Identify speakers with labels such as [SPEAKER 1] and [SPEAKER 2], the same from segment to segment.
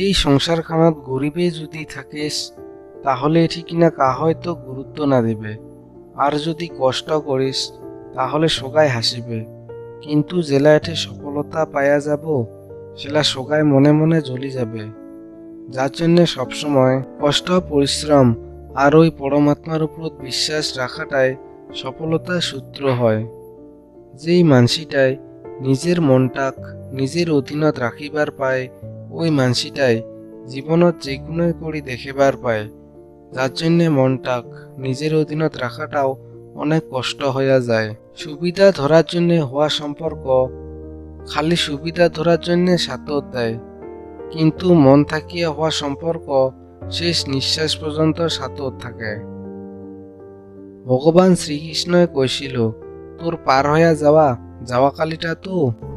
[SPEAKER 1] এই সংসারখানত গরিবে যদি থাকিস তাহলে এটি কিনা কাহয়তো গুরুত্ব না দিবে, আর যদি কষ্ট করিস তাহলে সবাই হাসিবে, কিন্তু জেলা এঠে সফলতা পাইয়া যাব সেলা সবাই মনে মনে জ্বলি যাবে। যার জন্য সবসময় কষ্ট, পরিশ্রম আর ওই পরমাত্মার উপর বিশ্বাস রাখাটাই সফলতার সূত্র হয়। যেই মানসিটাই নিজের মনটাক নিজের অধীনত রাখিবার পায়, ওই মানসিটাই জীবনত যে কোনো করি দেখিবার পায়। যার জন্যে মনটাক নিজের অধীনত রাখাটাও অনেক কষ্ট হইয়া যায়। সুবিধা ধরার জন্য হওয়া সম্পর্ক খালি সুবিধা ধরার জন্য সাথত দেয়, কিন্তু মন থাকিয়া হওয়া সম্পর্ক শেষ নিঃশ্বাস পর্যন্ত সাথত থাকে। ভগবান শ্রীকৃষ্ণই কৈছিল, তোর পার হইয়া যাওয়া কালিটা তো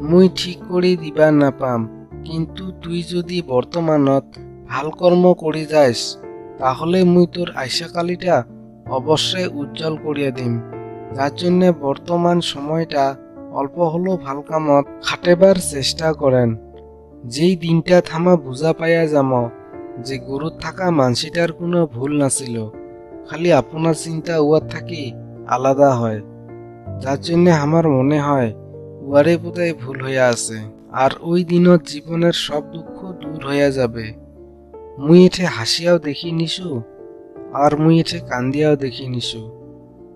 [SPEAKER 1] মুই ঠিক করে দিবার নাপাম, কিন্তু তুই যদি বর্তমানত ভাল কর্ম করি যাইস তাহলে মুই তোর আইসা কালিটা অবশ্যই উজ্জ্বল করিয়া দিম। যার জন্য বর্তমান সময়টা অল্প হলেও ভাল কামত খাটেবার চেষ্টা করেন। যেই দিনটা থামা বুঝা পাইয়া যাম যে গরুত থাকা মানসিটার কোনো ভুল নাছিল, খালি আপনার চিন্তা উয়ার থাকি আলাদা হয়। যার জন্য আমার মনে হয় উয়ারে বোধহয় ভুল হইয়া আছে, আর ওই দিনত জীবনের সব দুঃখ দূর হইয়া যাবে। মুই এঠে হাসিয়াও দেখি নিছু, আর মুই এঠে কান্দিয়াও দেখি নিছু,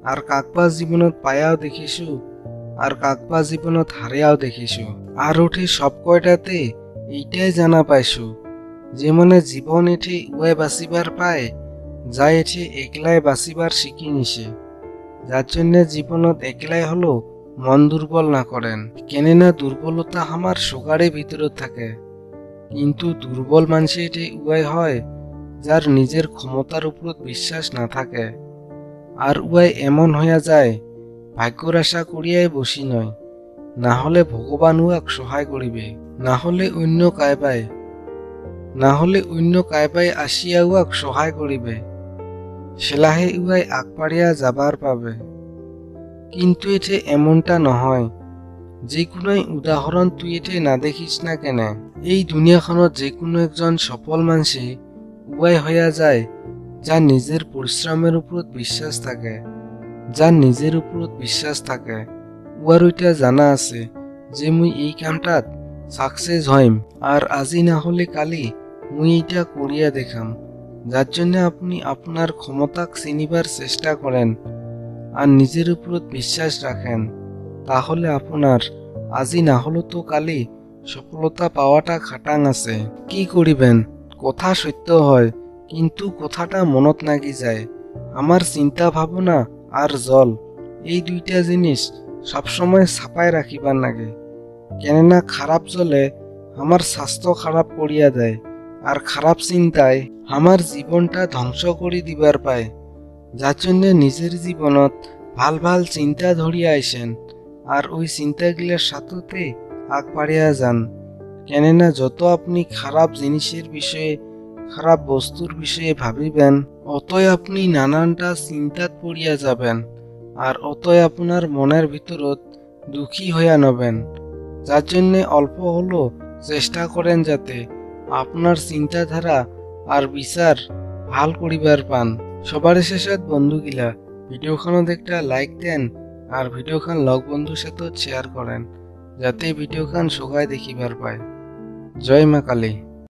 [SPEAKER 1] আর কাকবা জীবনত পায়াও দেখিছু, আর কাকবা জীবনত হারিয়াও দেখিছু। আর ওঠে সব কয়টাতে এইটাই জানা পাইছু যে মানে জীবন এঠে উয়াই বাঁচিবার পায় যা এঠে একলাই বাঁচিবার শিখি নিছে। যার জন্য জীবনত একলাই হলো মন দুর্বল না করেন, কেননা দুর্বলতা আমার সগারে ভিতরত থাকে, কিন্তু দুর্বল মানুষ এটি উয়াই হয় যার নিজের ক্ষমতার উপর বিশ্বাস না থাকে। আর উয়াই এমন হইয়া যায় ভাগ্যর আশা করিয়াই বসি নয়, না হলে ভগবান উয়াক সহায় করিবে, না হলে অন্য কায়বাই আসিয়া উয়াক সহায় করিবে, সেলাহে উয়াই আগবাড়িয়া যাবার পাবে। কিন্তু এতে এমনটা নহয়। যে কোনো উদাহরণ তুই এতে না দেখিস না কেন, এই দুনিয়াখনত যে কোনো একজন সফল মানুষে উয়াই হইয়া যায় যার নিজের পরিশ্রমের উপর বিশ্বাস থাকে। যার নিজের উপর বিশ্বাস থাকে উয়ার ওইটা জানা আছে যে মুই এই কামটাত সাকসেস হইম, আর আজি না হলে কালি মুই এইটা করিয়া দেখাম। যার জন্য আপনি আপনার ক্ষমতাক চিনিবার চেষ্টা করেন আর নিজের উপর বিশ্বাস রাখেন, তাহলে আপনার আজি না হলো তো কালি সফলতা পাওয়াটা খাটাং আছে। কি করিবেন, কথা সত্য হয় কিন্তু কথাটা মনত নাগি যায়। আমার চিন্তা ভাবনা আর জল এই দুইটা জিনিস সবসময় ছাপায় রাখিবার লাগে, কেননা খারাপ জলে আমার স্বাস্থ্য খারাপ করিয়া দেয়, আর খারাপ চিন্তায় আমার জীবনটা ধ্বংস করি দিবার পায়। যার জন্য নিজের জীবনত ভাল ভাল চিন্তা ধরিয়া আইসেন, আর ওই চিন্তাগুলার সাথে আগবাড়িয়া যান, কেননা যত আপনি খারাপ জিনিসের বিষয়ে খারাপ বস্তুর বিষয়ে ভাবিবেন অতই আপনি নানানটা চিন্তাত পড়িয়া যাবেন, আর অতই আপনার মনের ভিতরত দুঃখী হইয়া নবেন। যার জন্য অল্প হলো চেষ্টা করেন যাতে আপনার চিন্তাধারা আর বিচার ভাল করিবার পান। সবার শেষত বন্ধুগিলা ভিডিওখানত একটা লাইক দেন, আর ভিডিওখান লগ বন্ধুর সাথে শেয়ার করেন যাতে ভিডিওখান সবাই দেখিবার পায়। জয় মা কালী।